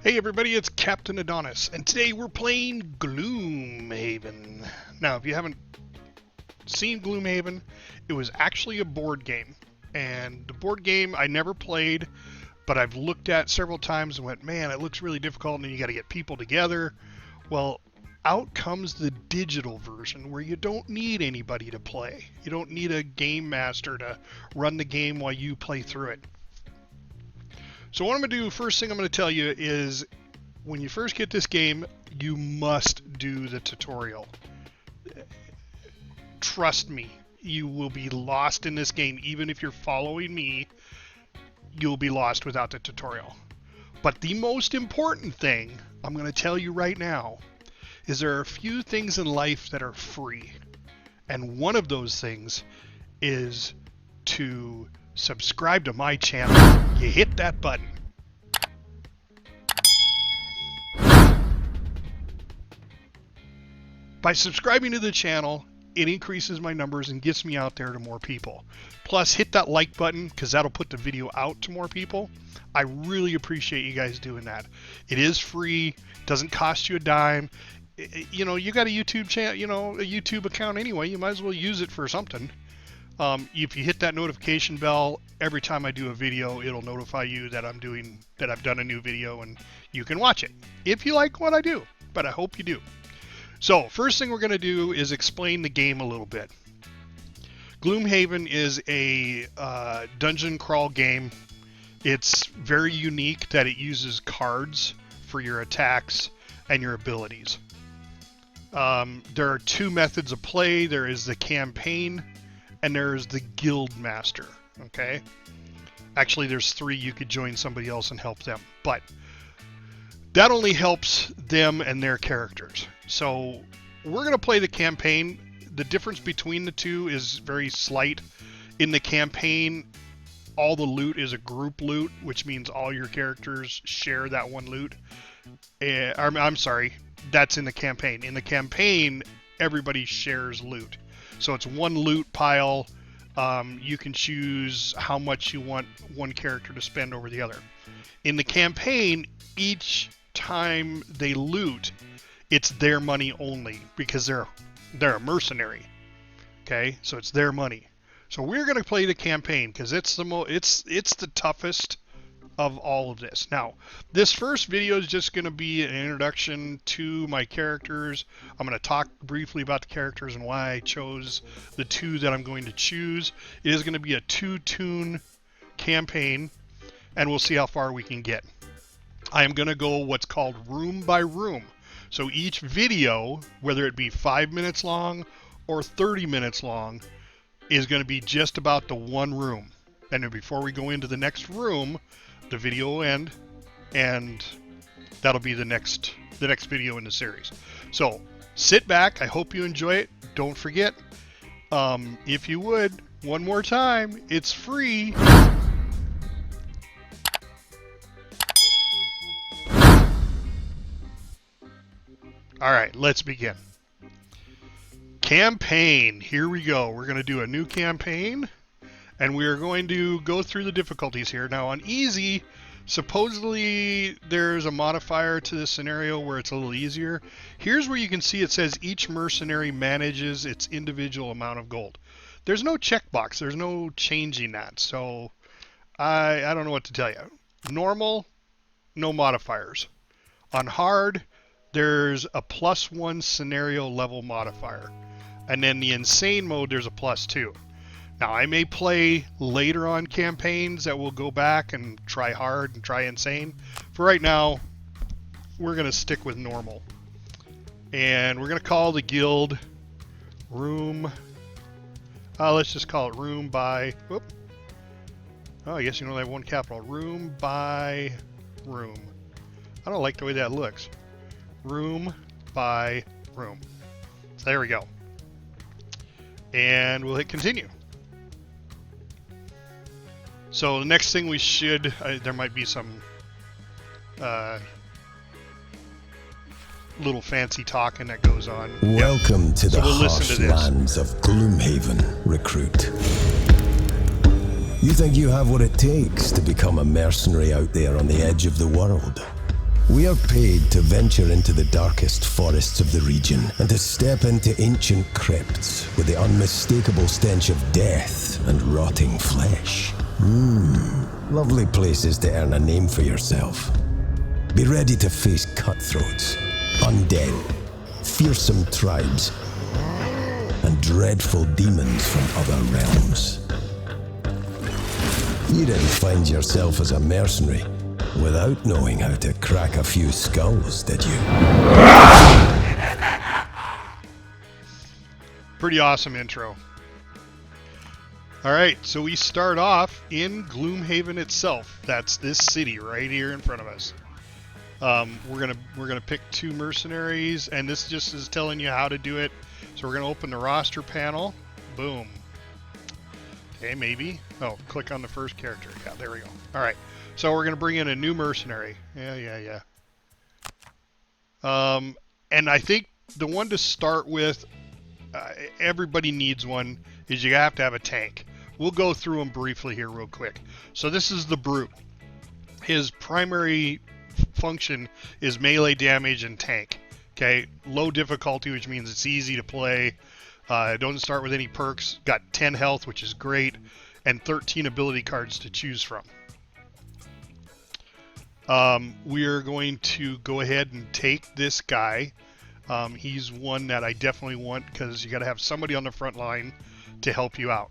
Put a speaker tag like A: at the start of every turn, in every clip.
A: Hey everybody, it's Captain Adonis, and today we're playing Gloomhaven. Now, if you haven't seen Gloomhaven, it was actually a board game. And the board game I never played, but I've looked at several times and went, man, it looks really difficult and you got to get people together. Well, out comes the digital version where you don't need anybody to play. You don't need a game master to run the game while you play through it. So what I'm going to do, first thing I'm going to tell you is when you first get this game, you must do the tutorial. Trust me, you will be lost in this game. Even if you're following me, you'll be lost without the tutorial. But the most important thing I'm going to tell you right now is there are a few things in life that are free. And one of those things is to subscribe to my channel. You hit that button. By subscribing to the channel, it increases my numbers and gets me out there to more people. Plus, hit that like button because that'll put the video out to more people. I really appreciate you guys doing that. It is free, doesn't cost you a dime. You know, you got a YouTube channel, you know, a YouTube account anyway. You might as well use it for something. If you hit that notification bell, every time I do a video, it'll notify you that I've done a new video and you can watch it if you like what I do, but I hope you do. So first thing we're going to do is explain the game a little bit. Gloomhaven is a dungeon crawl game. It's very unique that it uses cards for your attacks and your abilities. There are two methods of play. There is the campaign and there's the guild master, okay? Actually, there's three. You could join somebody else and help them, but that only helps them and their characters. So we're going to play the campaign. The difference between the two is very slight. In the campaign, all the loot is a group loot, which means all your characters share that one loot. I'm sorry, that's in the campaign. In the campaign, everybody shares loot. So it's one loot pile. You can choose how much you want one character to spend over the other. In the campaign, each time they loot, it's their money only because they're a mercenary. Okay, so it's their money. So we're going to play the campaign because it's the toughest of all of this. Now, this first video is just going to be an introduction to my characters. I'm going to talk briefly about the characters and why I chose the two that I'm going to choose. It is going to be a 2-tune campaign, and we'll see how far we can get. I am going to go what's called room by room. So each video, whether it be 5 minutes long or 30 minutes long, is going to be just about the one room. And then before we go into the next room, the video will end, and that'll be the next video in the series. So sit back. I hope you enjoy it. Don't forget, if you would, one more time, it's free. All right, let's begin. Campaign. Here we go. We're going to do a new campaign. And we are going to go through the difficulties here. Now on easy, supposedly there's a modifier to this scenario where it's a little easier. Here's where you can see it says each mercenary manages its individual amount of gold. There's no checkbox. There's no changing that. So I don't know what to tell you. Normal, no modifiers. On hard, there's a +1 scenario level modifier. And then the insane mode, there's a +2. Now, I may play later on campaigns that will go back and try hard and try insane. For right now, we're going to stick with normal. And we're going to call the guild room. Let's just call it room by... Whoop. Oh, I guess you only have one capital. Room by room. I don't like the way that looks. Room by room. So there we go. And we'll hit continue. So the next thing we should, there might be some little fancy talking that goes on.
B: Welcome to the harsh lands of Gloomhaven, recruit. You think you have what it takes to become a mercenary out there on the edge of the world? We are paid to venture into the darkest forests of the region and to step into ancient crypts with the unmistakable stench of death and rotting flesh. Lovely places to earn a name for yourself. Be ready to face cutthroats, undead, fearsome tribes, and dreadful demons from other realms. You didn't find yourself as a mercenary without knowing how to crack a few skulls, did you?
A: Pretty awesome intro. Alright, so we start off in Gloomhaven itself. That's this city right here in front of us. We're gonna pick 2 mercenaries, and this just is telling you how to do it. So we're gonna open the roster panel. Boom. Okay, maybe. Oh, click on the first character. Yeah, there we go. Alright. So we're going to bring in a new mercenary. Yeah. And I think the one to start with, everybody needs one, is you have to have a tank. We'll go through them briefly here real quick. So this is the Brute. His primary function is melee damage and tank. Okay, low difficulty, which means it's easy to play. Don't start with any perks. Got 10 health, which is great, and 13 ability cards to choose from. We are going to go ahead and take this guy. He's one that I definitely want because you got to have somebody on the front line to help you out.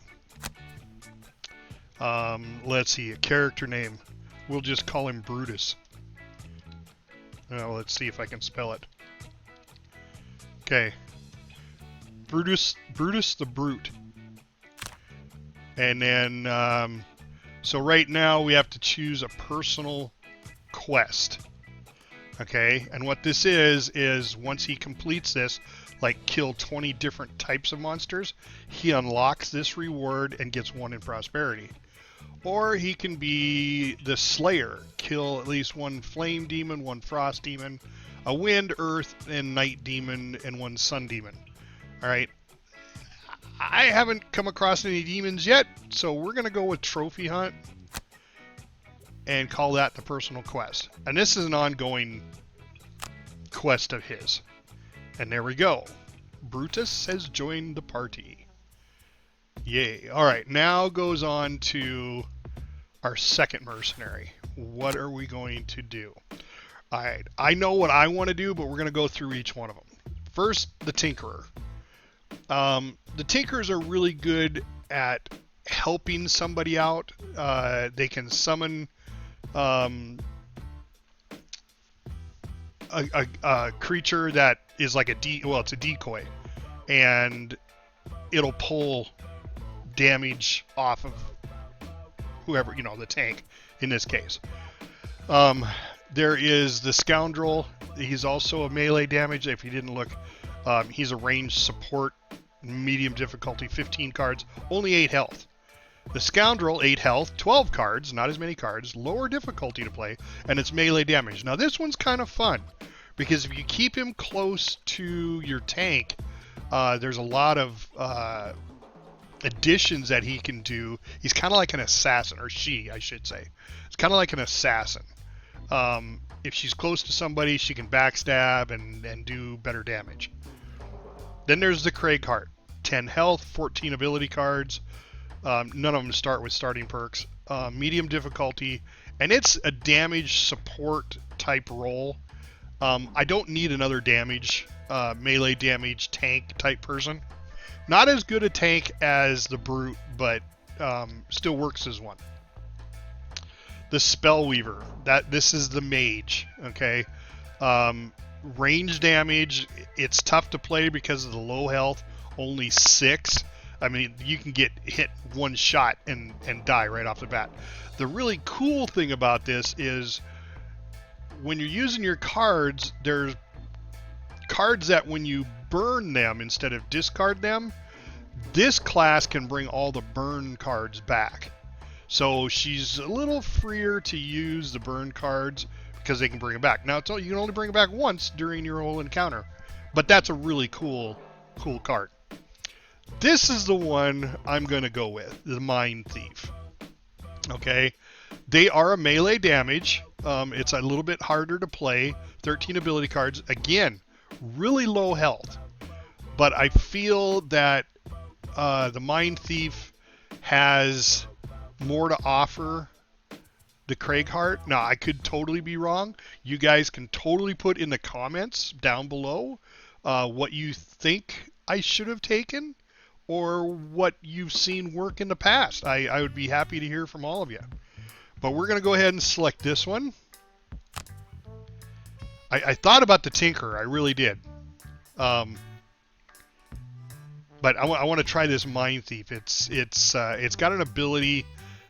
A: Let's see, a character name. We'll just call him Brutus. Let's see if I can spell it. Okay. Brutus the Brute. And then, so right now we have to choose a personal quest. Okay, and what this is once he completes this, like kill 20 different types of monsters, he unlocks this reward and gets 1 in prosperity. Or he can be the Slayer, kill at least 1 flame demon, 1 frost demon, a wind, earth, and night demon, and 1 sun demon. Alright, I haven't come across any demons yet, so we're going to go with trophy hunt and call that the personal quest. And this is an ongoing quest of his. And there we go. Brutus has joined the party. Yay. Alright, now goes on to our second mercenary. What are we going to do? Alright, I know what I want to do, but we're going to go through each one of them. First, the Tinkerer. The Tinkerers are really good at helping somebody out. They can summon a creature that is like it's a decoy, and it'll pull damage off of whoever, the tank in this case. There is the Scoundrel. He's also a melee damage. If you didn't look, he's a ranged support, medium difficulty, 15 cards, only 8 health. The Scoundrel, 8 health, 12 cards, not as many cards, lower difficulty to play, and it's melee damage. Now this one's kind of fun, because if you keep him close to your tank, there's a lot of additions that he can do. He's kind of like an assassin, or she, I should say. It's kind of like an assassin. If she's close to somebody, she can backstab and do better damage. Then there's the Craigheart, 10 health, 14 ability cards. None of them start with starting perks. Medium difficulty, and it's a damage support type role. I don't need another damage, melee damage tank type person. Not as good a tank as the Brute, but still works as one. The Spellweaver, this is the mage. Okay, range damage. It's tough to play because of the low health, only 6. I mean, you can get hit one shot and die right off the bat. The really cool thing about this is when you're using your cards, there's cards that when you burn them instead of discard them, this class can bring all the burn cards back. So she's a little freer to use the burn cards because they can bring them back. Now, you can only bring it back once during your whole encounter, but that's a really cool card. This is the one I'm going to go with, the Mindthief. Okay, they are a melee damage. It's a little bit harder to play. 13 ability cards. Again, really low health. But I feel that the Mindthief has more to offer the Craigheart. Now, I could totally be wrong. You guys can totally put in the comments down below what you think I should have taken or what you've seen work in the past. I would be happy to hear from all of you. But we're going to go ahead and select this one. I thought about the Tinker. I really did. But I want to try this Mindthief. It's got an ability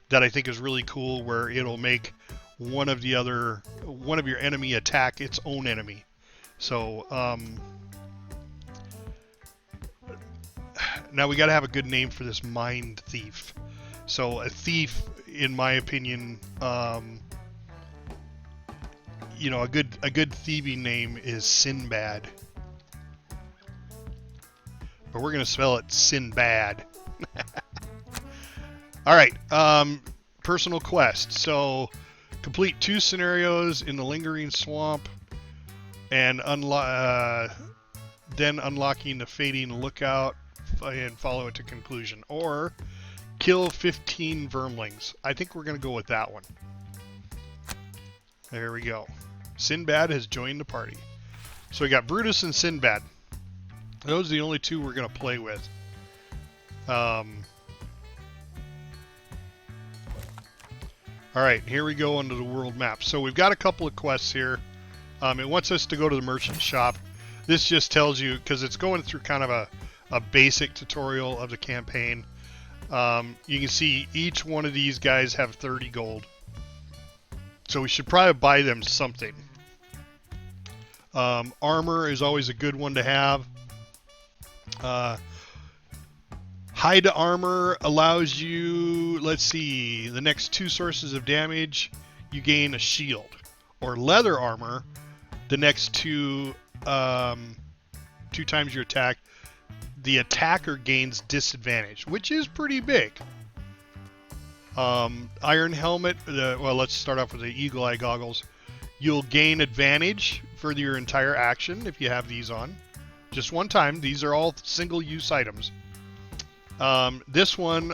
A: that I think is really cool, where it'll make one of your enemy attack its own enemy. So now we got to have a good name for this Mindthief. So a thief, in my opinion, you know, a good thieving name is Sinbad. But we're gonna spell it Sinbad. All right, personal quest. So complete 2 scenarios in the Lingering Swamp, and then unlocking the Fading Lookout and follow it to conclusion, or kill 15 vermlings. I think we're gonna go with that one. There we go. Sinbad has joined the party. So we got Brutus and Sinbad. Those are the only 2 we're gonna play with. Alright, here we go onto the world map. So we've got a couple of quests here. It wants us to go to the merchant shop. This just tells you, because it's going through kind of a basic tutorial of the campaign. You can see each one of these guys have 30 gold. So we should probably buy them something. Armor is always a good one to have. Hide armor allows you, let's see, the next 2 sources of damage, you gain a shield. Or leather armor, the next 2 times your attack, the attacker gains disadvantage, which is pretty big. Iron helmet, well, let's start off with the eagle eye goggles. You'll gain advantage for your entire action if you have these on. Just one time. These are all single-use items. This one,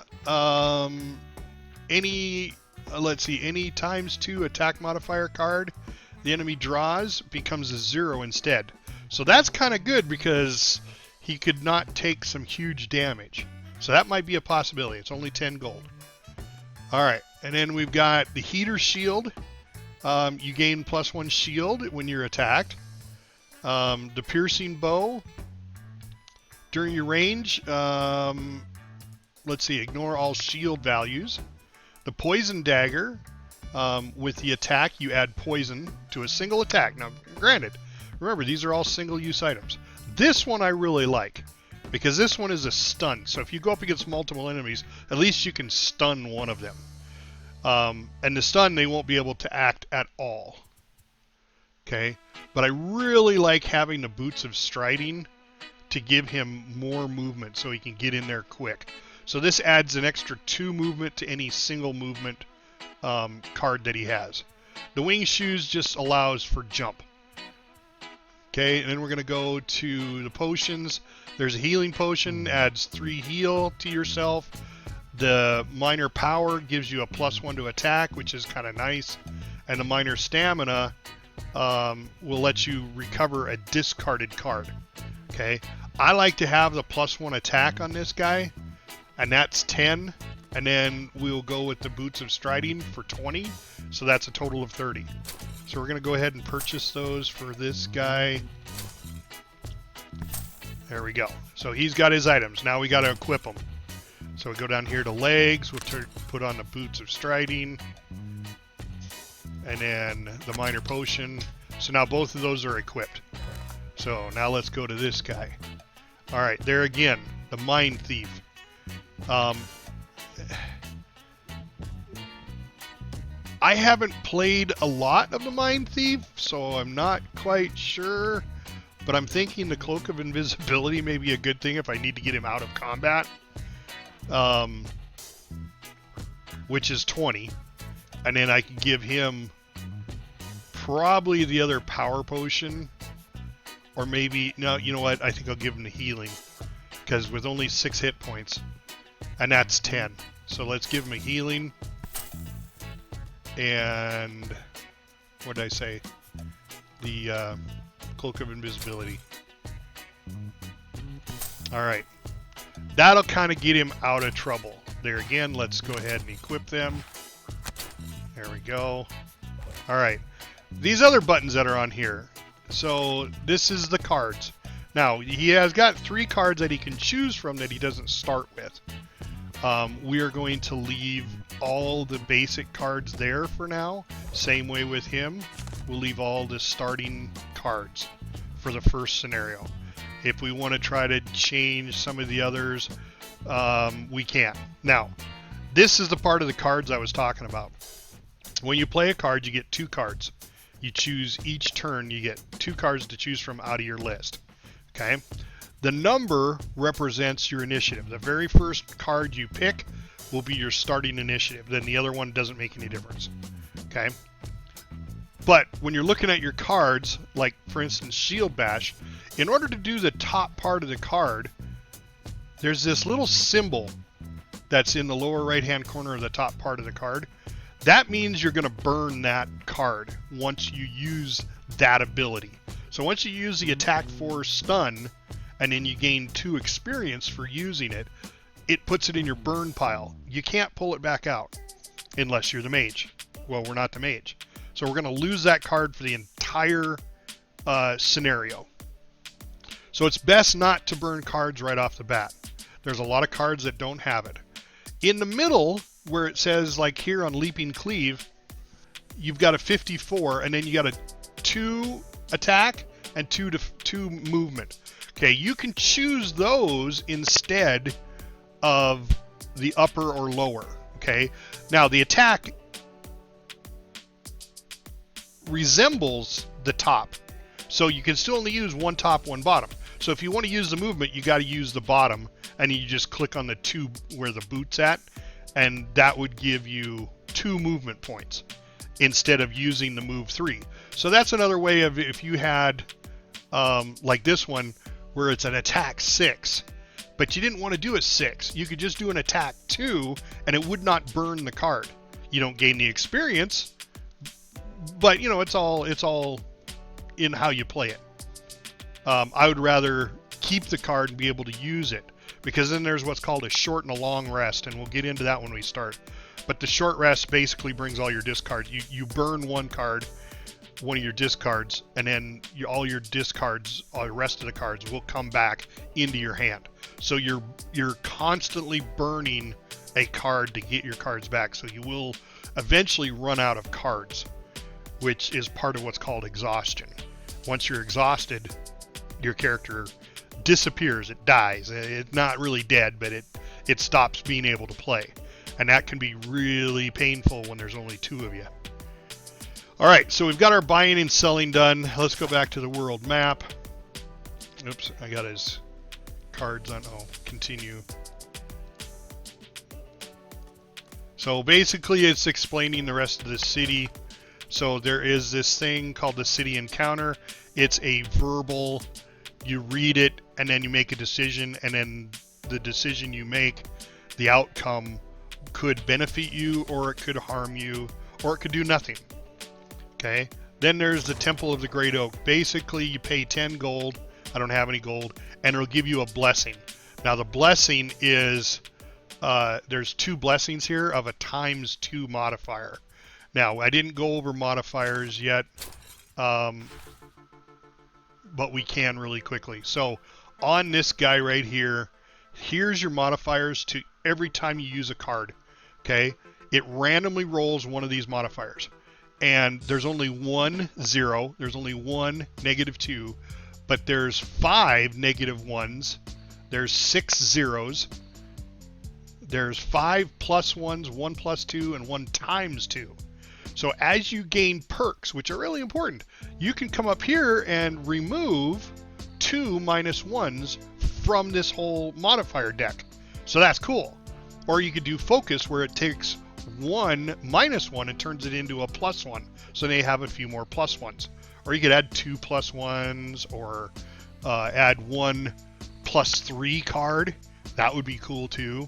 A: any ×2 attack modifier card the enemy draws becomes a 0 instead. So that's kind of good, because he could not take some huge damage. So that might be a possibility. It's only 10 gold. Alright, and then we've got the heater shield. You gain +1 shield when you're attacked. The piercing bow. During your range, let's see, ignore all shield values. The poison dagger. With the attack, you add poison to a single attack. Now, granted, remember, these are all single-use items. This one I really like, because this one is a stun. So if you go up against multiple enemies, at least you can stun one of them. And the stun, they won't be able to act at all. Okay? But I really like having the boots of striding to give him more movement so he can get in there quick. So this adds an extra 2 movement to any single movement card that he has. The wing shoes just allows for jump. Okay, and then we're going to go to the potions. There's a healing potion, adds 3 heal to yourself. The minor power gives you a +1 to attack, which is kind of nice. And the minor stamina will let you recover a discarded card. Okay, I like to have the +1 attack on this guy, and that's 10. And then we'll go with the boots of striding for 20. So that's a total of 30. So we're going to go ahead and purchase those for this guy. There we go. So he's got his items. Now we got to equip them. So we go down here to legs. We'll put on the boots of striding. And then the minor potion. So now both of those are equipped. So now let's go to this guy. All right, there again, the Mindthief. I haven't played a lot of the Mindthief, so I'm not quite sure. But I'm thinking the Cloak of Invisibility may be a good thing if I need to get him out of combat. Which is 20. And then I can give him probably the other power potion, or maybe, no, you know what, I think I'll give him the healing, because with only 6 hit points, and that's 10, so let's give him a healing, and what did I say, the cloak of invisibility. Alright, that'll kind of get him out of trouble. There again, let's go ahead and equip them. There we go. Alright, these other buttons that are on here. So this is the cards. Now, he has got 3 cards that he can choose from that he doesn't start with. We are going to leave all the basic cards there for now. Same way with him. We'll leave all the starting cards for the first scenario. If we want to try to change some of the others, we can. Now, this is the part of the cards I was talking about. When you play a card, you get 2 cards. You choose each turn, you get 2 cards to choose from out of your list. Okay? The number represents your initiative. The very first card you pick will be your starting initiative. Then the other one doesn't make any difference. Okay? But when you're looking at your cards, like for instance Shield Bash, in order to do the top part of the card, there's this little symbol that's in the lower right hand corner of the top part of the card. That means you're going to burn that card once you use that ability. So once you use the attack 4 stun, and then you gain 2 experience for using it, it puts it in your burn pile. You can't pull it back out unless you're the mage. Well, we're not the mage. So we're going to lose that card for the entire scenario. So it's best not to burn cards right off the bat. There's a lot of cards that don't have it. In the middle, where it says, like here on Leaping Cleave, you've got a 54, and then you got a 2 attack and 2 movement. Okay, you can choose those instead of the upper or lower. Okay, now the attack resembles the top, so you can still only use 1 top, 1 bottom. So if you want to use the movement, you got to use the bottom, and you just click on the 2 where the boot's at, and that would give you 2 movement points instead of using the move 3. So that's another way of, if you had like this one where it's an attack 6, but you didn't want to do a 6, you could just do an attack 2 and it would not burn the card. You don't gain the experience, but you know, it's all in how you play it. I would rather keep the card and be able to use it, because then there's what's called a short and a long rest, and we'll get into that when we start. But the short rest basically brings all your discards. You burn 1 card, one of your discards, and then all your discards, all the rest of the cards will come back into your hand. So you're constantly burning a card to get your cards back. So you will eventually run out of cards, which is part of what's called exhaustion. Once you're exhausted, your character disappears. It dies. It's not really dead, but it stops being able to play. And that can be really painful when there's only 2 of you. Alright, so we've got our buying and selling done. Let's go back to the world map. Oops, I got his cards on. Oh, continue. So basically it's explaining the rest of the city. So there is this thing called the city encounter. It's a verbal, you read it and then you make a decision, and then the decision you make, the outcome could benefit you, or it could harm you, or it could do nothing. Okay, then there's the Temple of the Great Oak. Basically you pay 10 gold, I don't have any gold, and it'll give you a blessing. Now the blessing is, there's 2 blessings here of a ×2 modifier. Now I didn't go over modifiers yet, but we can really quickly. So on this guy right here, here's your modifiers to every time you use a card. Okay, it randomly rolls one of these modifiers, and there's only 1 0, there's only 1 -2, but there's 5 -1s, there's 6 zeros, there's 5 +1s, 1 +2, and 1 ×2. So as you gain perks, which are really important, you can come up here and remove 2 -1s from this whole modifier deck. So that's cool. Or you could do focus, where it takes one -1, it turns it into a +1. So they have a few more +1s. Or you could add 2 +1s, or add 1 +3 card. That would be cool too.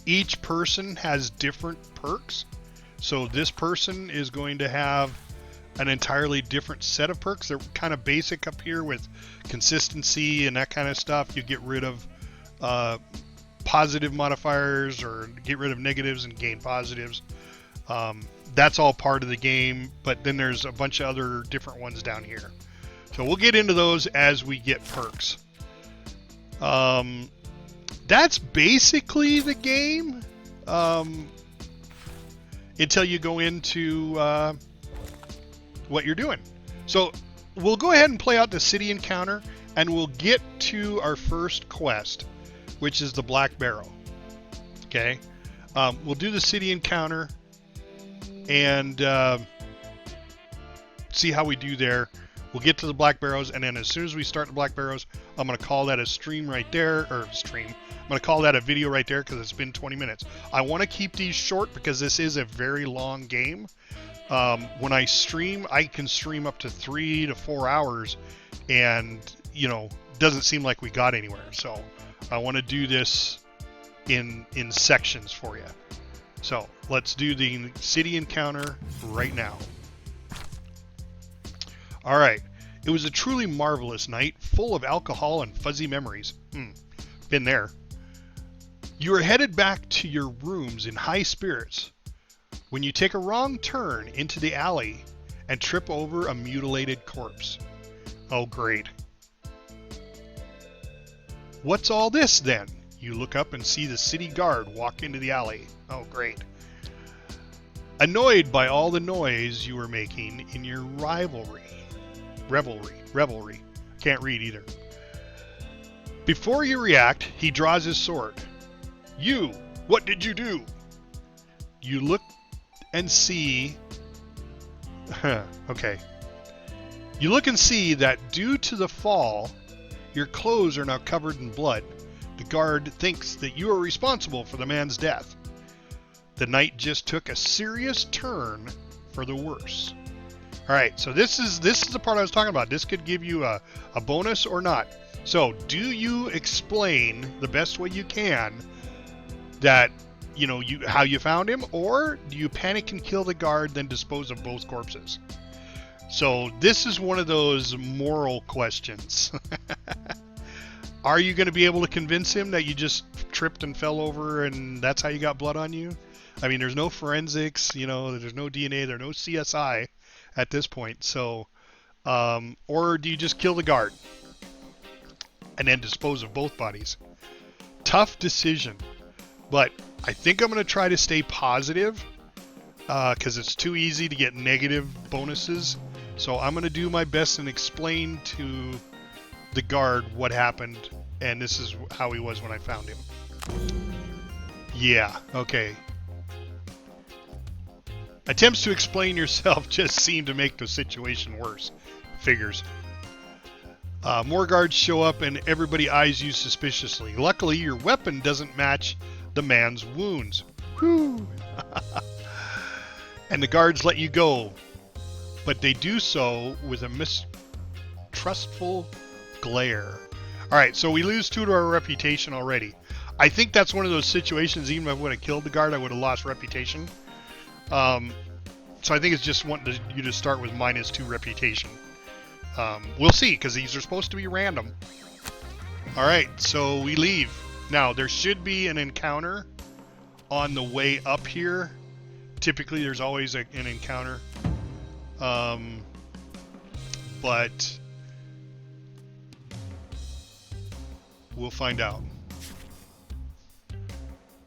A: Each person has different perks. So this person is going to have an entirely different set of perks. They're kind of basic up here with consistency and that kind of stuff. You get rid of positive modifiers or get rid of negatives and gain positives. That's all part of the game, but then there's a bunch of other different ones down here. So we'll get into those as we get perks. That's basically the game until you go into what you're doing. So we'll go ahead and play out the city encounter, and we'll get to our first quest, which is the Black Barrow. Okay, we'll do the city encounter and see how we do there. We'll get to the Black Barrows, and then as soon as we start the Black Barrows, I'm going to call that a stream right there, or stream. I'm going to call that a video right there because it's been 20 minutes. I want to keep these short because this is a very long game. When I stream, I can stream up to 3 to 4 hours, and you know, doesn't seem like we got anywhere. So I want to do this in sections for you. So let's do the city encounter right now. All right. It was a truly marvelous night, full of alcohol and fuzzy memories. Been there. You are headed back to your rooms in high spirits when you take a wrong turn into the alley and trip over a mutilated corpse. Oh, great. What's all this, then? You look up and see the city guard walk into the alley. Oh, great. Annoyed by all the noise you were making in your revelry. Can't read either. Before you react, he draws his sword. You, what did you do? You look and see... okay. You look and see that due to the fall, your clothes are now covered in blood. The guard thinks that you are responsible for the man's death. The night just took a serious turn for the worse. All right, so this is the part I was talking about. This could give you a bonus or not. So, do you explain the best way you can that, you know, how you found him, or do you panic and kill the guard, then dispose of both corpses? So, this is one of those moral questions. Are you going to be able to convince him that you just tripped and fell over and that's how you got blood on you? I mean, there's no forensics, you know, there's no DNA, there's no CSI at this point. So, or do you just kill the guard and then dispose of both bodies? Tough decision, but I think I'm going to try to stay positive because it's too easy to get negative bonuses. So I'm going to do my best and explain to the guard what happened, and this is how he was when I found him. Yeah, okay. Attempts to explain yourself just seem to make the situation worse. Figures. More guards show up and everybody eyes you suspiciously. Luckily, your weapon doesn't match the man's wounds. Whew. And the guards let you go, but they do so with a mistrustful glare. Alright, so we lose 2 to our reputation already. I think that's one of those situations, even if I would have killed the guard, I would have lost reputation. So I think it's just wanting you to start with -2 reputation. We'll see, because these are supposed to be random. Alright, so we leave. Now, there should be an encounter on the way up here. Typically, there's always an encounter. But we'll find out.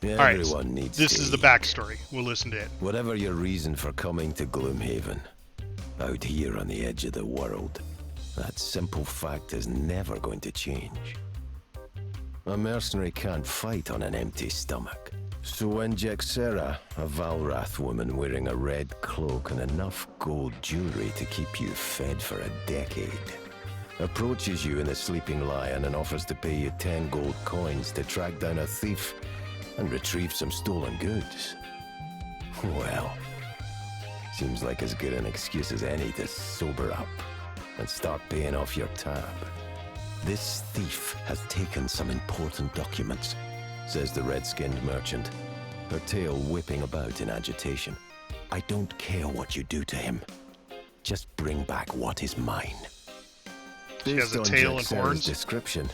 B: Everyone needs
A: this
B: to
A: is the
B: eat.
A: backstory. We'll listen to it.
B: Whatever your reason for coming to Gloomhaven, out here on the edge of the world, that simple fact is never going to change. A mercenary can't fight on an empty stomach. So when Jexera, a Valrath woman wearing a red cloak and enough gold jewelry to keep you fed for a decade, approaches you in the Sleeping Lion and offers to pay you 10 gold coins to track down a thief, and retrieve some stolen goods. Well, seems like as good an excuse as any to sober up and start paying off your tab. This thief has taken some important documents, says the red-skinned merchant, her tail whipping about in agitation. I don't care what you do to him. Just bring back what is mine.
A: She has a tail and horns.
B: Description,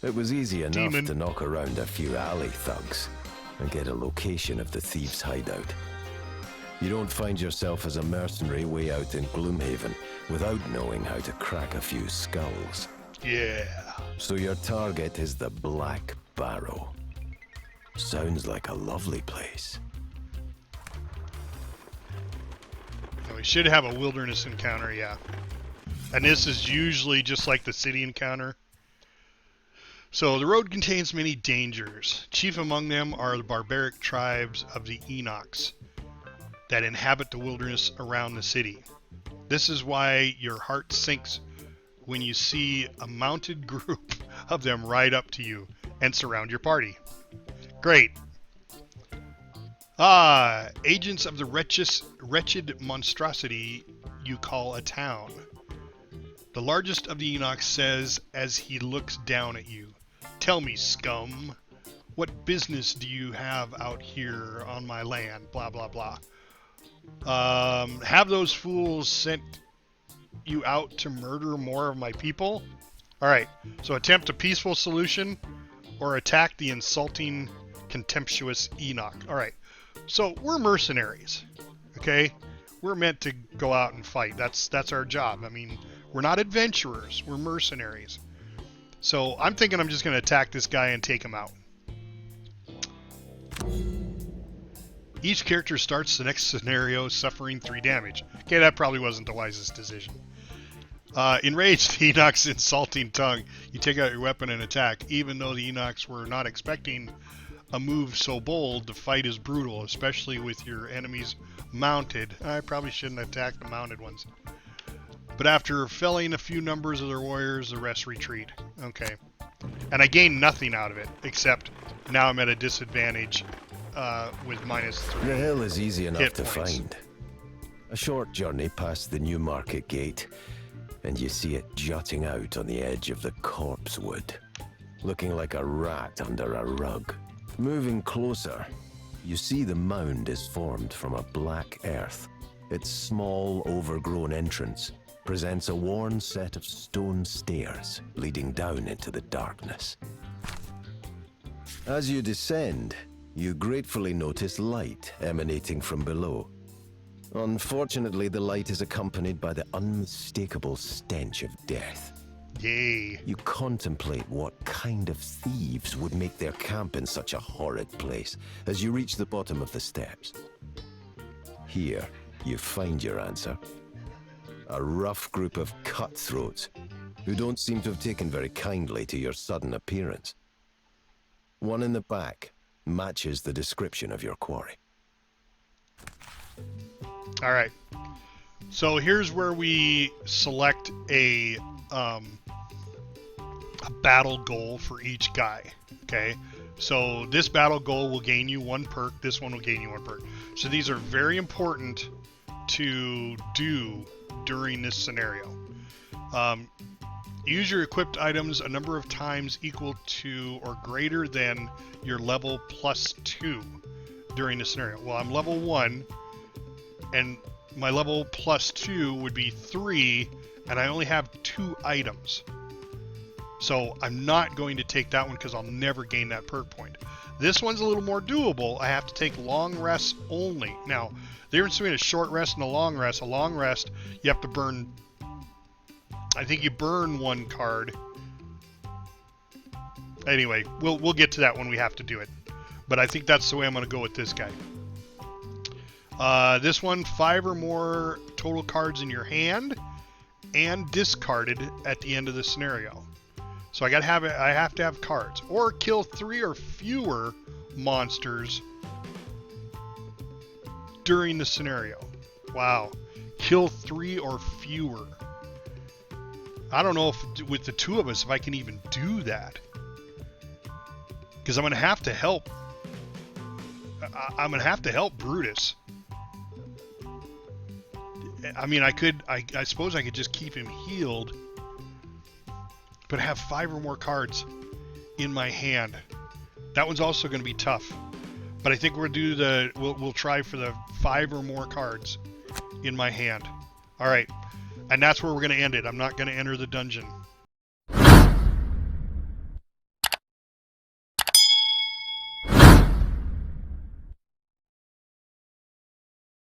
B: it was easy enough to knock around a few alley thugs and get a location of the thieves' hideout. You don't find yourself as a mercenary way out in Gloomhaven without knowing how to crack a few skulls.
A: Yeah.
B: So your target is the Black Barrow. Sounds like a lovely place.
A: And we should have a wilderness encounter, yeah. And this is usually just like the city encounter. So the road contains many dangers. Chief among them are the barbaric tribes of the Enochs that inhabit the wilderness around the city. This is why your heart sinks when you see a mounted group of them ride up to you and surround your party. Great. Agents of the wretched monstrosity you call a town. The largest of the Enochs says as he looks down at you, "Tell me, scum, what business do you have out here on my land? Blah, blah, blah. Have those fools sent you out to murder more of my people?" Alright, so attempt a peaceful solution or attack the insulting, contemptuous Enoch. Alright, so we're mercenaries, okay? We're meant to go out and fight. That's our job. I mean, we're not adventurers. We're mercenaries. So I'm thinking I'm just going to attack this guy and take him out. Each character starts the next scenario suffering 3 damage. Okay, that probably wasn't the wisest decision. Enraged, the Enoch's insulting tongue. You take out your weapon and attack. Even though the Enochs were not expecting a move so bold, the fight is brutal, especially with your enemies mounted. I probably shouldn't attack the mounted ones. But after felling a few numbers of their warriors, the rest retreat. Okay. And I gain nothing out of it, except now I'm at a disadvantage with -3.
B: The hill is easy enough to
A: points.
B: find. A short journey past the new market gate, and you see it jutting out on the edge of the corpse wood, looking like a rat under a rug. Moving closer, you see the mound is formed from a black earth. Its small, overgrown entrance presents a worn set of stone stairs leading down into the darkness. As you descend, you gratefully notice light emanating from below. Unfortunately, the light is accompanied by the unmistakable stench of death.
A: Yay.
B: You contemplate what kind of thieves would make their camp in such a horrid place as you reach the bottom of the steps. Here, you find your answer. A rough group of cutthroats who don't seem to have taken very kindly to your sudden appearance. One in the back matches the description of your quarry.
A: All right. So here's where we select a battle goal for each guy. Okay. So this battle goal will gain you 1 perk. This one will gain you 1 perk. So these are very important to do during this scenario. Use your equipped items a number of times equal to or greater than your level +2 during the scenario. Well, I'm level 1, and my level +2 would be 3, and I only have 2 items. So I'm not going to take that one because I'll never gain that perk point. This one's a little more doable. I have to take long rests only. Now, the difference between a short rest and a long rest, you have to burn, I think you burn 1 card. Anyway, we'll get to that when we have to do it. But I think that's the way I'm going to go with this guy. This one, 5 or more total cards in your hand and discarded at the end of the scenario. So I have to have cards. Or kill 3 or fewer monsters during the scenario. Wow. Kill 3 or fewer. I don't know if with the 2 of us if I can even do that. Because I'm going to have to help I'm gonna have to help Brutus. I mean, I suppose I could just keep him healed, but have 5 or more cards in my hand. That one's also going to be tough. But I think we'll try for the 5 or more cards in my hand. All right, and that's where we're going to end it. I'm not going to enter the dungeon.